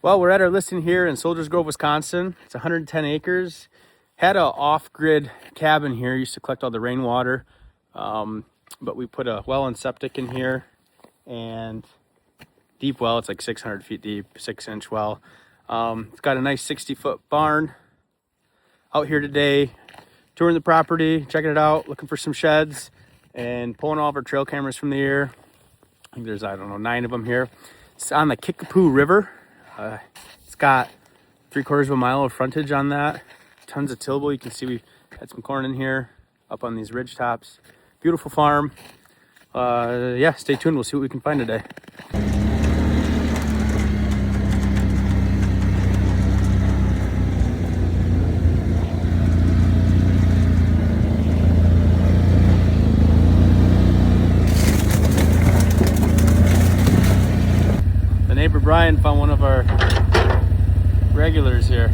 Well, we're at our listing here in Soldiers Grove, Wisconsin. It's 110 acres. Had a off-grid cabin here. Used to collect all the rainwater, but we put a well and septic in here, and deep well. It's like 600 feet deep, 6-inch well. It's got a nice 60-foot barn. Out here today, touring the property, checking it out, looking for some sheds, and pulling all of our trail cameras from the air. I think there's, I don't know, 9 of them here. It's on the Kickapoo River. It's got 3/4 of a mile of frontage on that. Tons of tillable. You can see we had some corn in here up on these ridge tops. Beautiful farm. Yeah, stay tuned. We'll see what we can find today. The neighbor Brian found one of our regulars here.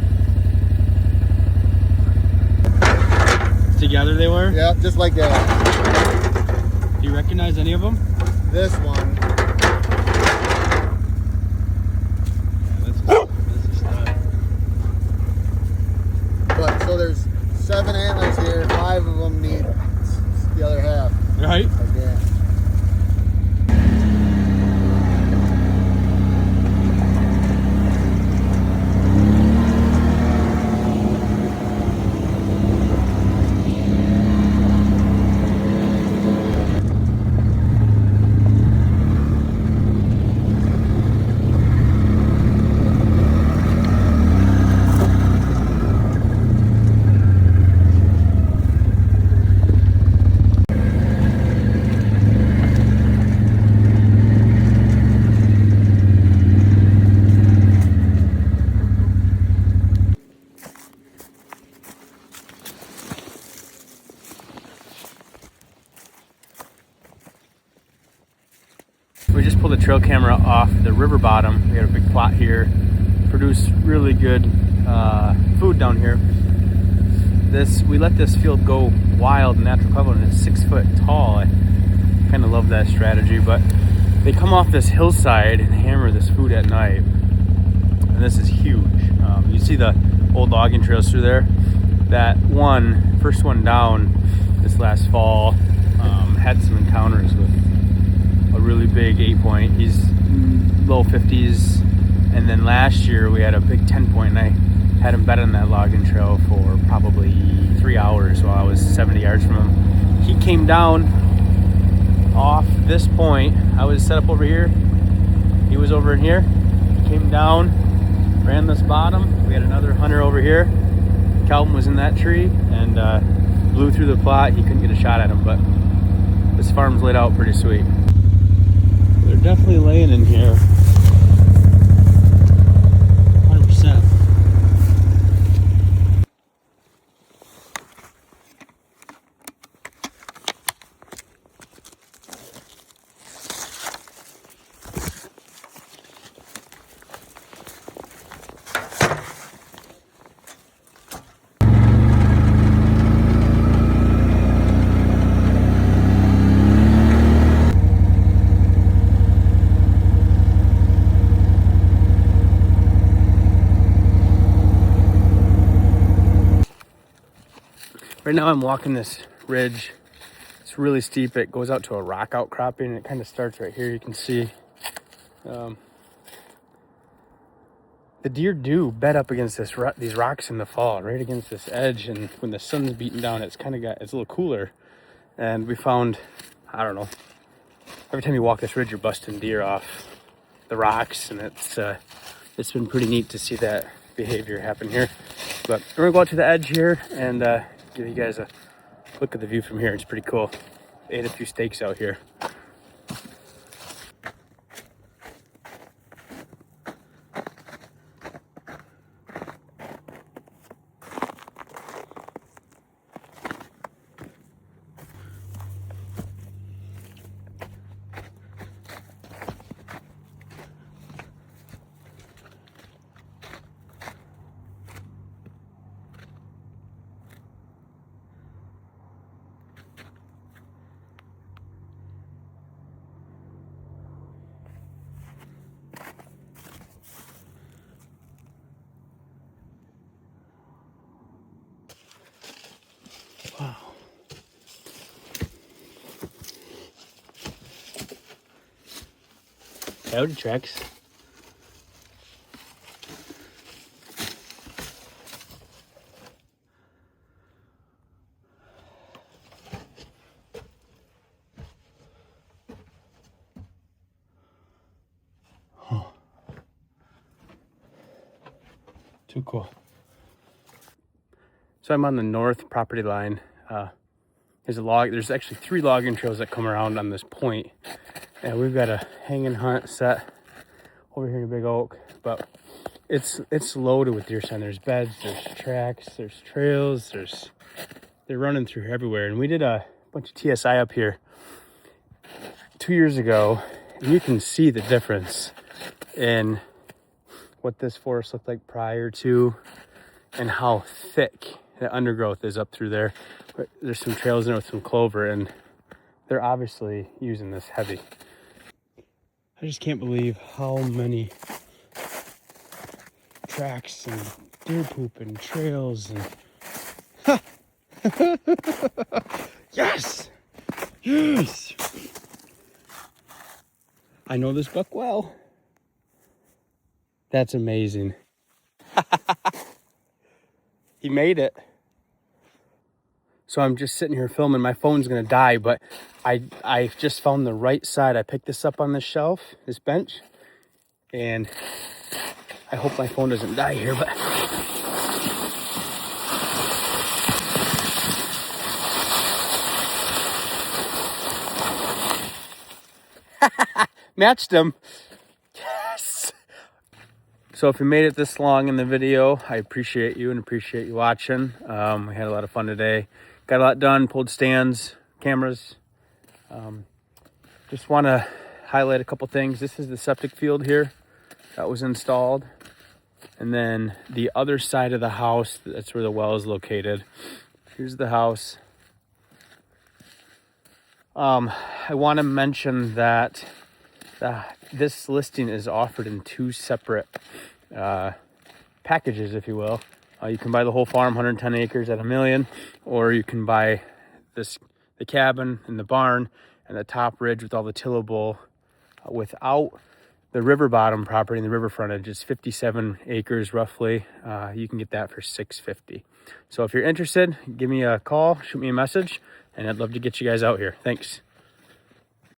Together they were? Yeah, just like that. Do you recognize any of them? This one. Yeah, this is stud. But so there's 7 antlers here. 5 of them need the other half. Right? Again. We just pulled the trail camera off the river bottom. We had a big plot here. Produced really good food down here. We let this field go wild and natural cover, and it's 6 foot tall. I kind of love that strategy, but they come off this hillside and hammer this food at night. And this is huge. You see the old logging trails through there. That first one down this last fall, had some encounters with a really big 8-point. He's low 50s. And then last year we had a big 10-point, and I had him bed on that logging trail for probably 3 hours while I was 70 yards from him. He came down off this point. I was set up over here. He was over in here. He came down, ran this bottom. We had another hunter over here. Calvin was in that tree and blew through the plot. He couldn't get a shot at him, but this farm's laid out pretty sweet. They're definitely laying in here. 100%. Right now I'm walking this ridge. It's really steep. It goes out to a rock outcropping, and it kind of starts right here. You can see the deer do bed up against these rocks in the fall, right against this edge, and when the sun's beating down, it's a little cooler. And we found, I don't know, every time you walk this ridge, you're busting deer off the rocks, and it's been pretty neat to see that behavior happen here. But we're gonna go out to the edge here and give you guys a look at the view from here. It's pretty cool. Ate a few steaks out here. Wow. Coyote tracks. Huh. Too cool. So I'm on the north property line. There's actually 3 logging trails that come around on this point. And we've got a hanging hunt set over here in Big Oak, but it's loaded with deer sign. There's beds, there's tracks, there's trails, they're running through everywhere. And we did a bunch of TSI up here 2 years ago, and you can see the difference in what this forest looked like prior to and how thick the undergrowth is up through there. There's some trails in there with some clover, and they're obviously using this heavy. I just can't believe how many tracks and deer poop and trails and yes, yes. I know this buck well. That's amazing. He made it. So I'm just sitting here filming. My phone's gonna die, but I just found the right side. I picked this up on this shelf, this bench, and I hope my phone doesn't die here, but matched him. Yes. So if you made it this long in the video, I appreciate you and appreciate you watching. We had a lot of fun today. Got a lot done, pulled stands, cameras. Just want to highlight a couple things. This is the septic field here that was installed. And then the other side of the house, that's where the well is located. Here's the house. I want to mention that this listing is offered in 2 separate packages, if you will. You can buy the whole farm, 110 acres at $1 million, or you can buy the cabin and the barn and the top ridge with all the tillable without the river bottom property and the river frontage. It's 57 acres roughly. You can get that for $650. So if you're interested, give me a call, shoot me a message, and I'd love to get you guys out here. Thanks.